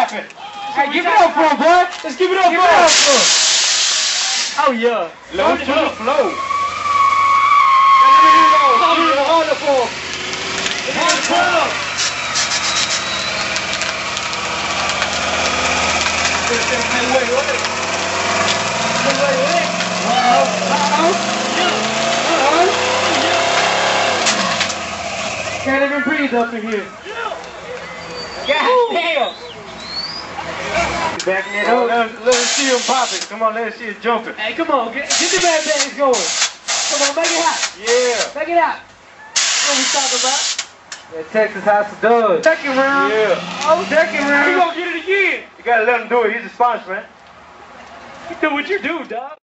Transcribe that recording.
clapping. Hey, give it up for him, boy. Let's give it up for him. Oh, yeah. Low to the flow. Hold it for him. Hold it for him. Can't even breathe up in here. God damn! Backing it up. Let us see him popping. Come on, let us see it jumping. Hey, come on, get the bad bags going. Come on, make it hot. Yeah. Make it hot. What we talking about? That Texas House of Doug. Second round. Yeah. Oh, second round. We gonna get it again. You gotta let him do it. He's a sponsor, man. You do what you do, dog.